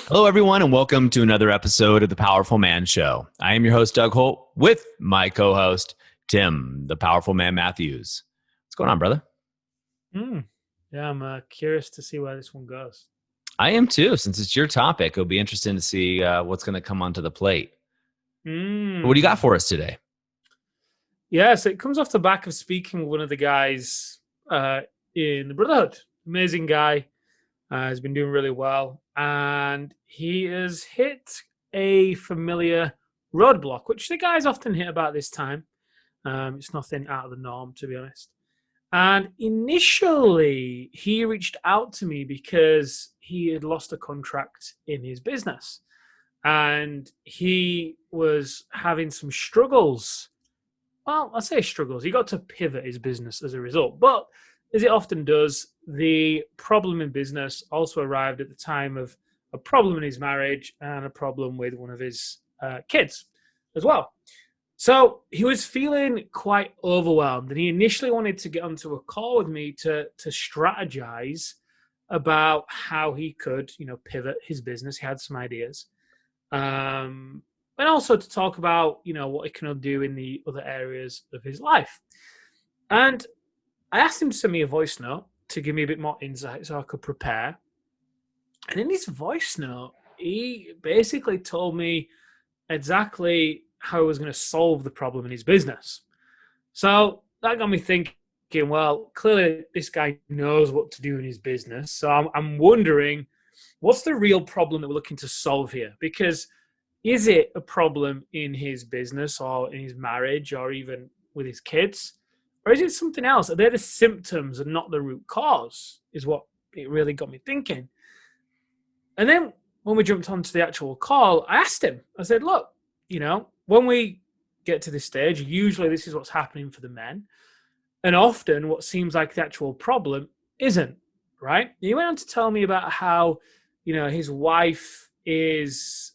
Hello, everyone, and welcome to another episode of the Powerful Man Show. I am your host, Doug Holt, with my co host, Tim, the Powerful Man Matthews. What's going on, brother? Mm. Yeah, I'm curious to see where this one goes. I am too. Since it's your topic, it'll be interesting to see what's going to come onto the plate. What do you got Mm. for us today? Yeah, so it comes off the back of speaking with one of the guys uh, in the Brotherhood. Amazing guy. Has been doing really well. And he has hit a familiar roadblock, which the guys often hit about this time. It's nothing out of the norm, to be honest. And initially, he reached out to me because he had lost a contract in his business and he was having some struggles. Well, I say struggles. He got to pivot his business as a result. But as it often does, the problem in business also arrived at the time of a problem in his marriage and a problem with one of his kids as well. So he was feeling quite overwhelmed, and he initially wanted to get onto a call with me to strategize about how he could, pivot his business. He had some ideas, and also to talk about, what he can do in the other areas of his life. And I asked him to send me a voice note to give me a bit more insight so I could prepare. And in his voice note, he basically told me exactly how he was going to solve the problem in his business. So that got me thinking, well, clearly this guy knows what to do in his business. So I'm wondering, what's the real problem that we're looking to solve here? Because is it a problem in his business or in his marriage or even with his kids? Or is it something else? Are they the symptoms and not the root cause? Is what it really got me thinking. And then when we jumped onto the actual call, I asked him, I said, look, when we get to this stage, usually this is what's happening for the men. And often what seems like the actual problem isn't, right? He went on to tell me about how, his wife is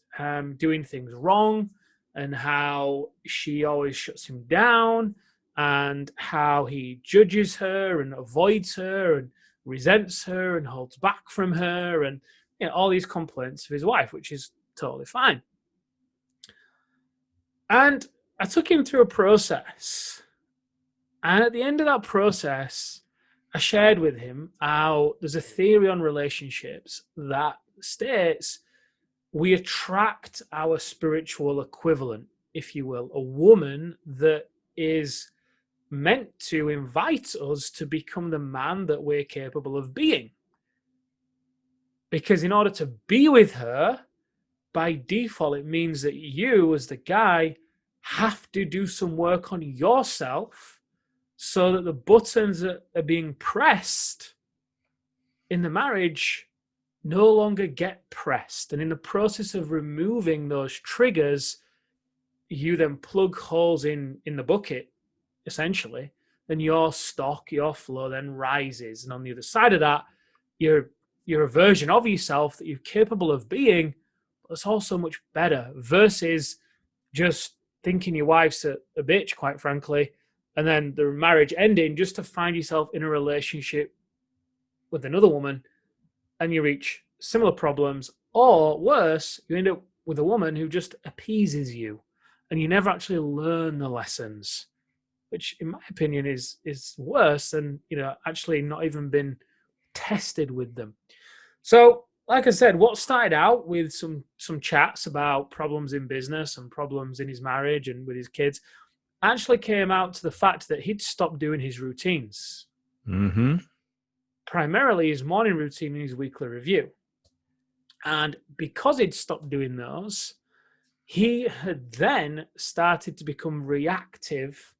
doing things wrong and how she always shuts him down and how he judges her and avoids her and resents her and holds back from her and all these complaints of his wife, which is totally fine. And I took him through a process. And at the end of that process, I shared with him how there's a theory on relationships that states we attract our spiritual equivalent, if you will, a woman that is meant to invite us to become the man that we're capable of being. Because in order to be with her, by default, it means that you, as the guy, have to do some work on yourself so that the buttons that are being pressed in the marriage no longer get pressed. And in the process of removing those triggers, you then plug holes in the bucket, essentially, then your stock, your flow then rises. And on the other side of that, you're a version of yourself that you're capable of being, but it's also much better versus just thinking your wife's a bitch, quite frankly, and then the marriage ending just to find yourself in a relationship with another woman and you reach similar problems, or worse, you end up with a woman who just appeases you and you never actually learn the lessons, which in my opinion is worse than actually not even been tested with them. So like I said, what started out with some chats about problems in business and problems in his marriage and with his kids actually came out to the fact that he'd stopped doing his routines, Mm-hmm. primarily his morning routine and his weekly review. And because he'd stopped doing those, he had then started to become reactive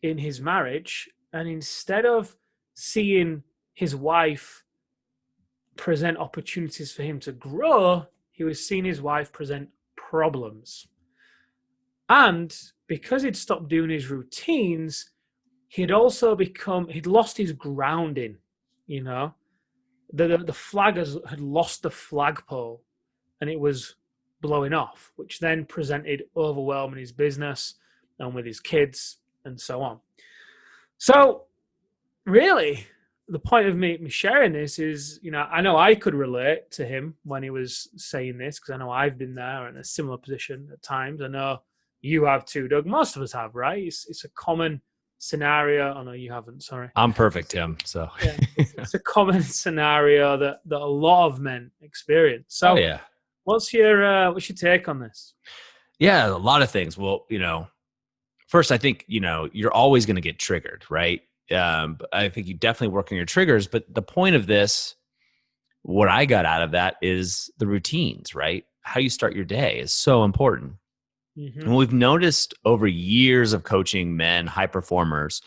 in his marriage. And instead of seeing his wife present opportunities for him to grow, he was seeing his wife present problems. And because he'd stopped doing his routines, he'd lost his grounding, you know. The flag had lost the flagpole and it was blowing off, which then presented overwhelm in his business and with his kids and so on. So, really, the point of me sharing this is, I know I could relate to him when he was saying this because I know I've been there in a similar position at times. I know you have too, Doug. Most of us have, right? It's a common scenario. Oh no, you haven't. Sorry. I'm perfect, Tim. So Yeah, it's a common scenario that a lot of men experience. oh So, yeah, what's your take on this? yeah, a lot of things. Well, first, I think you're always going to get triggered, right? But I think you definitely work on your triggers. But the point of this, what I got out of that is the routines, right? How you start your day is so important. Mm-hmm. And we've noticed over years of coaching men, high performers,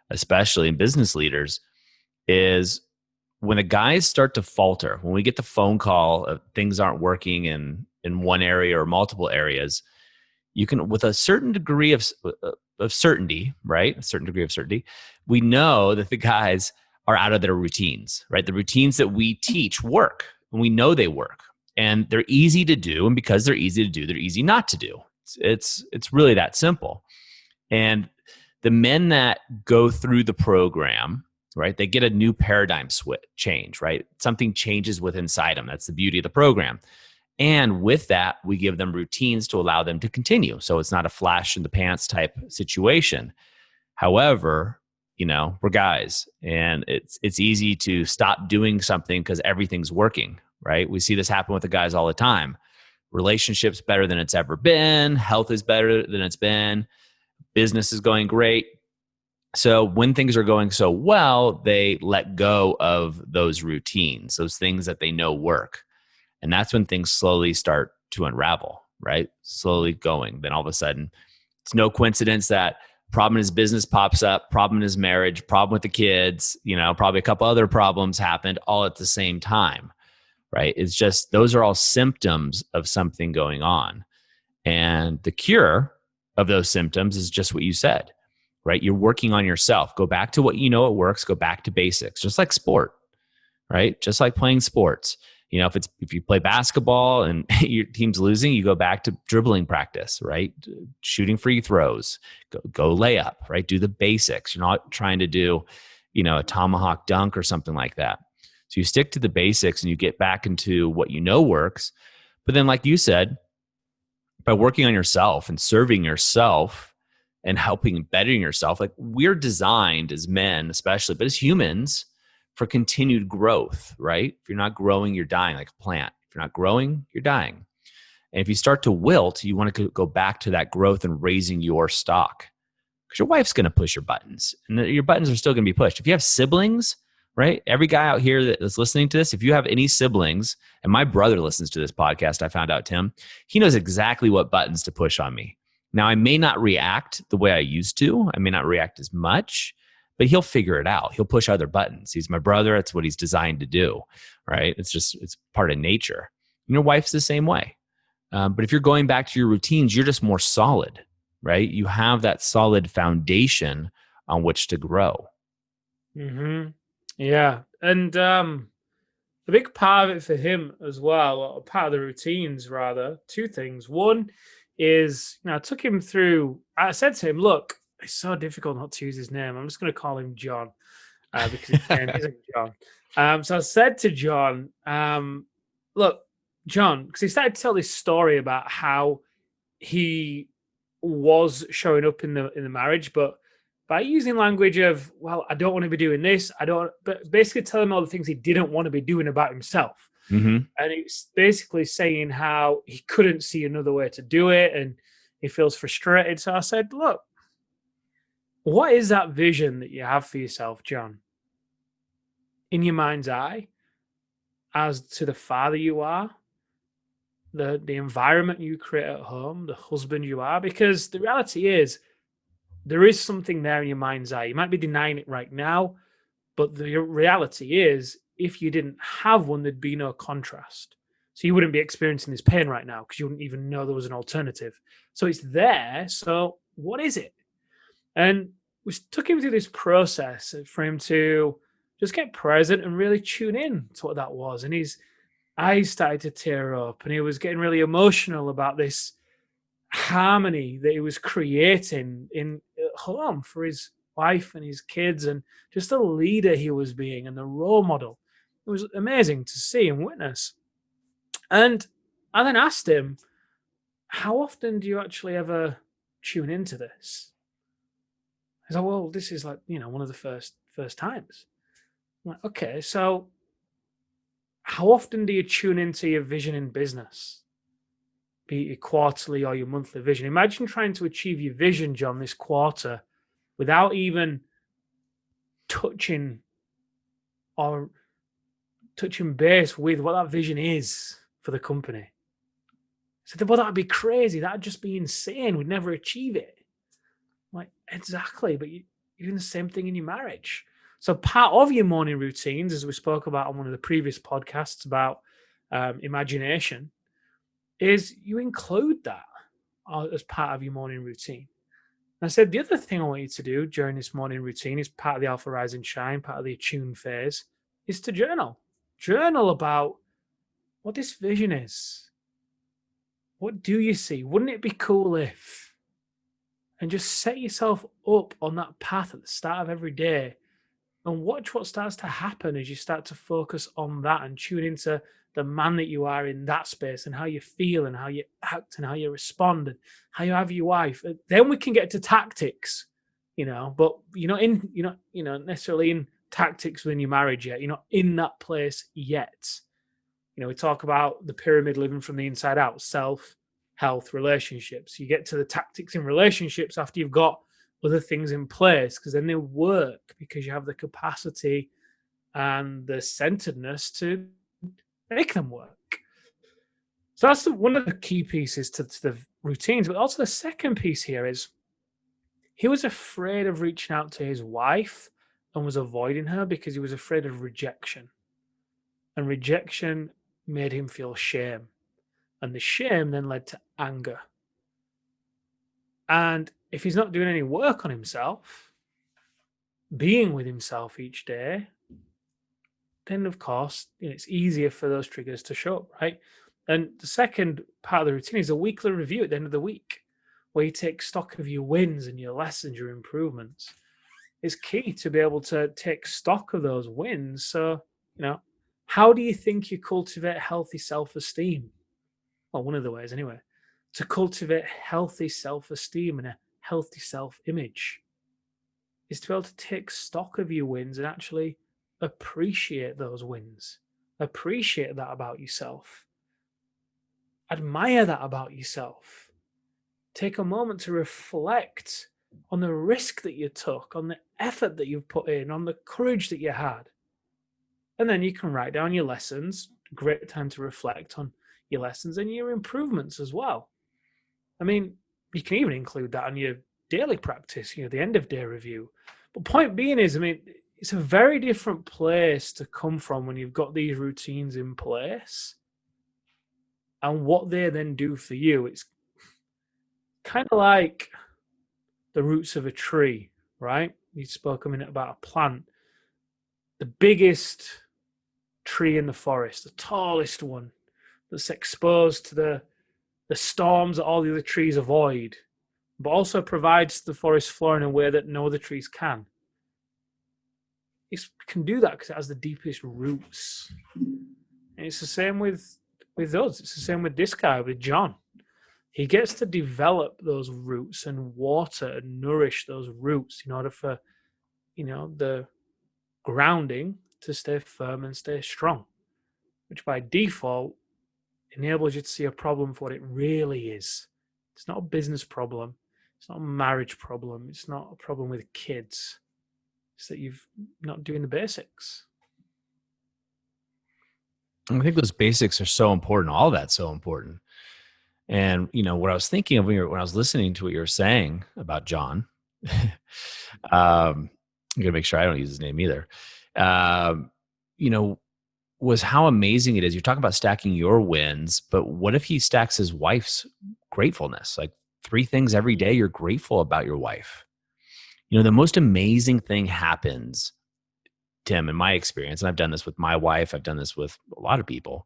especially in business leaders, is when the guys start to falter, when we get the phone call of things aren't working in one area or multiple areas, you can, with a certain degree of certainty, right? A certain degree of certainty, we know that the guys are out of their routines, right? The routines that we teach work, and we know they work, and they're easy to do. And because they're easy to do, they're easy not to do. It's really that simple. And the men that go through the program, right, they get a new paradigm change, right? Something changes within inside them. That's the beauty of the program. And with that, we give them routines to allow them to continue. So it's not a flash in the pants type situation. However, we're guys, and it's easy to stop doing something because everything's working, right? We see this happen with the guys all the time. Relationships better than it's ever been. Health is better than it's been. Business is going great. So when things are going so well, they let go of those routines, those things that they know work. And that's when things slowly start to unravel, right? Slowly going. Then all of a sudden, it's no coincidence that problem in his business pops up, problem in his marriage, problem with the kids, probably a couple other problems happened all at the same time, right? It's just, those are all symptoms of something going on. And the cure of those symptoms is just what you said, right? You're working on yourself. Go back to what you know it works, go back to basics, just like sport, right? Just like playing sports. If you play basketball and your team's losing, you go back to dribbling practice, right? Shooting free throws, go lay up, right? Do the basics. You're not trying to do, a tomahawk dunk or something like that. So you stick to the basics and you get back into what you know works. But then, like you said, by working on yourself and serving yourself and helping and bettering yourself, like we're designed as men, especially, but as humans, for continued growth, right? If you're not growing, you're dying like a plant. If you're not growing, you're dying. And if you start to wilt, you want to go back to that growth and raising your stock, because your wife's going to push your buttons, and your buttons are still going to be pushed. If you have siblings, right? Every guy out here that's listening to this, if you have any siblings, and my brother listens to this podcast, I found out, Tim, he knows exactly what buttons to push on me. Now, I may not react the way I used to. I may not react as much, but he'll figure it out. He'll push other buttons. He's my brother. That's what he's designed to do, right? It's part of nature. And your wife's the same way. But if you're going back to your routines, you're just more solid, right? You have that solid foundation on which to grow. Mm-hmm. Yeah. And a big part of it for him as well, or part of the routines rather, two things. One is, I took him through, I said to him, look, it's so difficult not to use his name. I'm just going to call him John because his name isn't John. So I said to John, look, John, because he started to tell this story about how he was showing up in the marriage, but by using language of, well, I don't want to be doing this, but basically telling him all the things he didn't want to be doing about himself. Mm-hmm. And it's basically saying how he couldn't see another way to do it and he feels frustrated. So I said, look, what is that vision that you have for yourself, John? In your mind's eye, as to the father you are, the environment you create at home, the husband you are, because the reality is there is something there in your mind's eye. You might be denying it right now, but the reality is if you didn't have one, there'd be no contrast. So you wouldn't be experiencing this pain right now because you wouldn't even know there was an alternative. So it's there. So what is it? And we took him through this process for him to just get present and really tune in to what that was. And his eyes started to tear up and he was getting really emotional about this harmony that he was creating in home for his wife and his kids, and just the leader he was being and the role model. It was amazing to see and witness. And I then asked him, how often do you actually ever tune into this? He's like, well, this is like, one of the first times. I'm like, okay, so how often do you tune into your vision in business? Be it your quarterly or your monthly vision. Imagine trying to achieve your vision, John, this quarter without even touching or touching base with what that vision is for the company. So, well, that'd be crazy. That'd just be insane. We'd never achieve it. I'm like, exactly. But you're doing the same thing in your marriage. So part of your morning routines, as we spoke about on one of the previous podcasts about imagination, is you include that as part of your morning routine. And I said the other thing I want you to do during this morning routine is part of the Alpha Rise and Shine, part of the Attune phase, is to journal. Journal about what this vision is. What do you see? Wouldn't it be cool if? And just set yourself up on that path at the start of every day and watch what starts to happen as you start to focus on that and tune into the man that you are in that space and how you feel and how you act and how you respond and how you have your wife. Then we can get to tactics, but you're not necessarily in tactics when you're married yet. You're not in that place yet. We talk about the pyramid living from the inside out, self, health, relationships. You get to the tactics in relationships after you've got other things in place, because then they work because you have the capacity and the centeredness to make them work. So that's one of the key pieces to the routines. But also the second piece here is he was afraid of reaching out to his wife and was avoiding her because he was afraid of rejection. And rejection made him feel shame. And the shame then led to anger. And if he's not doing any work on himself, being with himself each day, then of course, it's easier for those triggers to show up, right? And the second part of the routine is a weekly review at the end of the week, where you take stock of your wins and your lessons, your improvements. It's key to be able to take stock of those wins. So, how do you think you cultivate healthy self-esteem? Well, one of the ways anyway, to cultivate healthy self-esteem and a healthy self-image is to be able to take stock of your wins and actually appreciate those wins. Appreciate that about yourself. Admire that about yourself. Take a moment to reflect on the risk that you took, on the effort that you've put in, on the courage that you had. And then you can write down your lessons. Great time to reflect on your lessons and your improvements as well. I mean, you can even include that on your daily practice, the end of day review. But point being is, it's a very different place to come from when you've got these routines in place and what they then do for you. It's kind of like the roots of a tree, right? You spoke a minute about a plant. The biggest tree in the forest, the tallest one that's exposed to the storms that all the other trees avoid, but also provides the forest floor in a way that no other trees can. It can do that because it has the deepest roots. And it's the same with us. It's the same with this guy, with John. He gets to develop those roots and water and nourish those roots in order for, the grounding to stay firm and stay strong, which by default enables you to see a problem for what it really is. It's not a business problem. It's not a marriage problem. It's not a problem with kids. It's that you're not doing the basics. I think those basics are so important. All that's so important. And, what I was thinking of when I was listening to what you were saying about John, I'm going to make sure I don't use his name either, was how amazing it is. You're talking about stacking your wins, but what if he stacks his wife's gratefulness? Like 3 things every day you're grateful about your wife. The most amazing thing happens, Tim, in my experience, and I've done this with my wife, I've done this with a lot of people,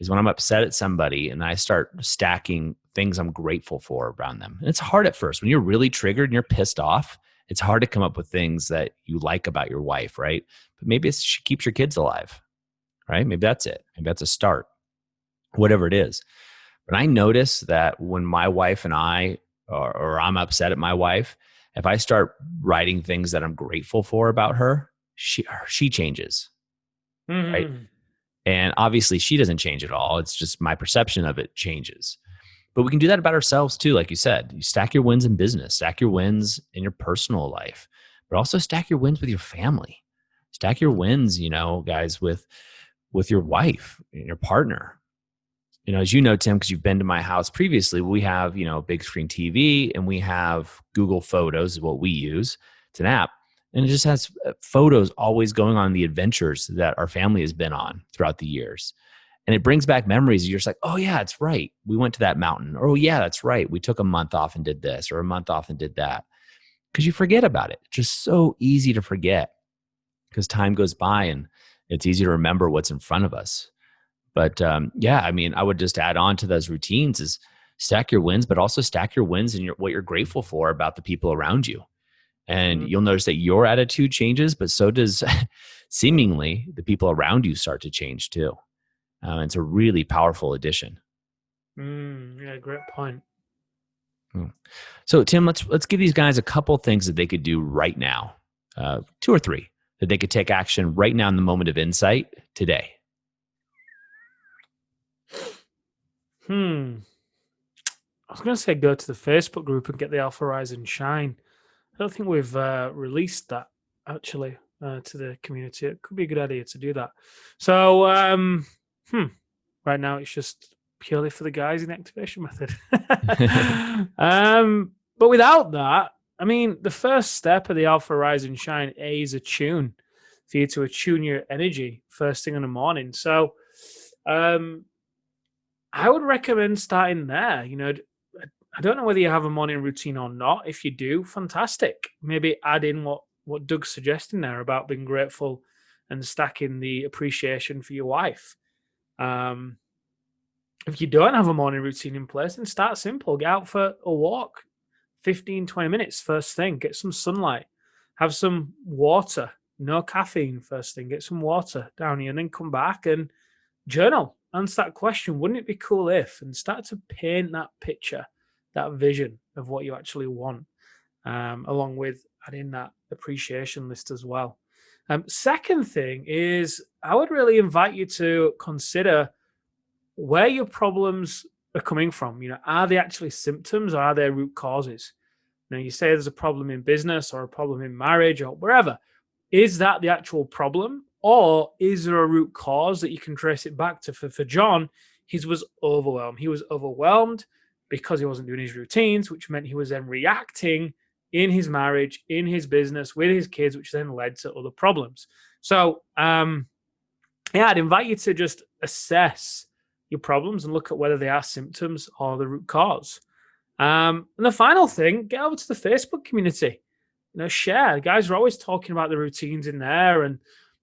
is when I'm upset at somebody and I start stacking things I'm grateful for around them. And it's hard at first. When you're really triggered and you're pissed off, It's hard to come up with things that you like about your wife, right? But maybe she keeps your kids alive, right? Maybe that's it. Maybe that's a start, whatever it is. But I notice that when my wife and I, or I'm upset at my wife, if I start writing things that I'm grateful for about her, she changes, right? Mm-hmm. And obviously she doesn't change at all. It's just my perception of it changes. But we can do that about ourselves too. Like you said, you stack your wins in business, stack your wins in your personal life, but also stack your wins with your family. Stack your wins, guys, with your wife and your partner. As you know, Tim, because you've been to my house previously, we have, big screen TV and we have Google Photos is what we use. It's an app. And it just has photos always going on the adventures that our family has been on throughout the years. And it brings back memories. You're just like, oh, yeah, it's right. We went to that mountain. Or, oh, yeah, that's right. We took a month off and did this, or a month off and did that. Because you forget about it. It's just so easy to forget because time goes by and it's easy to remember what's in front of us. But I would just add on to those routines is stack your wins, but also stack your wins and what you're grateful for about the people around you. And you'll notice that your attitude changes, but so does seemingly the people around you start to change too. It's a really powerful addition. Yeah, great point. So Tim, let's give these guys a couple things that they could do right now, 2 or 3 that they could take action right now in the moment of insight today. I was going to say go to the Facebook group and get the Alpha Rise and Shine. I don't think we've released that actually to the community. It could be a good idea to do that. So right now it's just purely for the guys in the activation method. But without that, the first step of the Alpha Rise and Shine is attune for you to attune your energy first thing in the morning. So I would recommend starting there. I don't know whether you have a morning routine or not. If you do, fantastic. Maybe add in what Doug's suggesting there about being grateful and stacking the appreciation for your wife. If you don't have a morning routine in place, then start simple. Get out for a walk, 15, 20 minutes first thing. Get some sunlight. Have some water. No caffeine first thing. Get some water down here and then come back and journal. Answer that question. Wouldn't it be cool if? And start to paint that picture, that vision of what you actually want, along with adding that appreciation list as well. Second thing is I would really invite you to consider where your problems are coming from. Are they actually symptoms or are they root causes? You say there's a problem in business or a problem in marriage or wherever. Is that the actual problem? Or is there a root cause that you can trace it back to? For John, he was overwhelmed. He was overwhelmed because he wasn't doing his routines, which meant he was then reacting in his marriage, in his business, with his kids, which then led to other problems. So, I'd invite you to just assess your problems and look at whether they are symptoms or the root cause. And the final thing, get over to the Facebook community. Share. The guys are always talking about the routines in there, and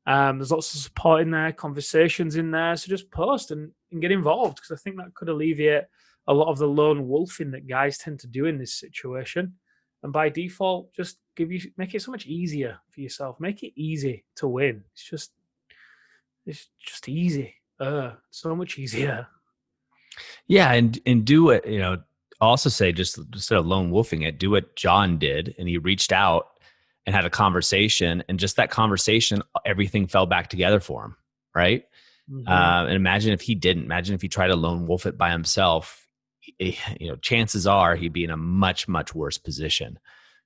there's lots of support in there, conversations in there. So just post and get involved, because I think that could alleviate a lot of the lone wolfing that guys tend to do in this situation. And by default, just make it so much easier for yourself. Make it easy to win. It's just easy. So much easier. Yeah, and do it. Also say just instead of lone wolfing it, do what John did, and he reached out and had a conversation, and just that conversation, everything fell back together for him, right? Mm-hmm. And imagine if he didn't. Imagine if he tried to lone wolf it by himself. Chances are he'd be in a much, much worse position.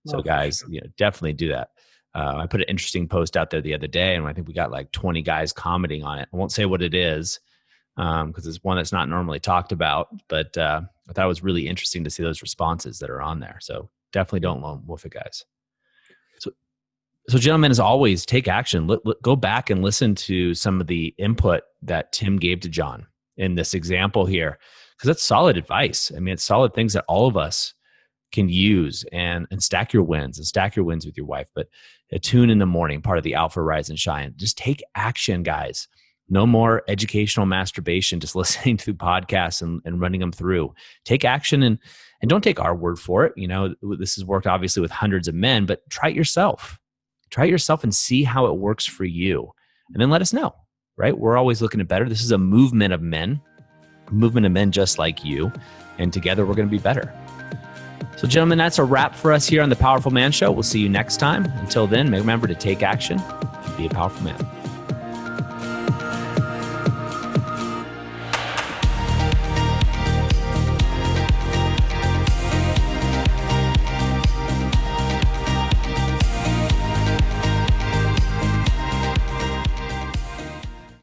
So, guys, sure, definitely do that. I put an interesting post out there the other day, and I think we got like 20 guys commenting on it. I won't say what it is because it's one that's not normally talked about, but I thought it was really interesting to see those responses that are on there. So definitely don't lone wolf it, guys. So gentlemen, as always, take action. Go back and listen to some of the input that Tim gave to John in this example here, because that's solid advice. It's solid things that all of us can use and stack your wins with your wife. But attune in the morning, part of the Alpha Rise and Shine. Just take action, guys. No more educational masturbation, just listening to podcasts and running them through. Take action and don't take our word for it. This has worked obviously with hundreds of men, but try it yourself. Try it yourself and see how it works for you. And then let us know, right? We're always looking to better. This is a movement of men just like you. And together we're going to be better. So gentlemen, that's a wrap for us here on the Powerful Man Show. We'll see you next time. Until then, remember to take action and be a powerful man.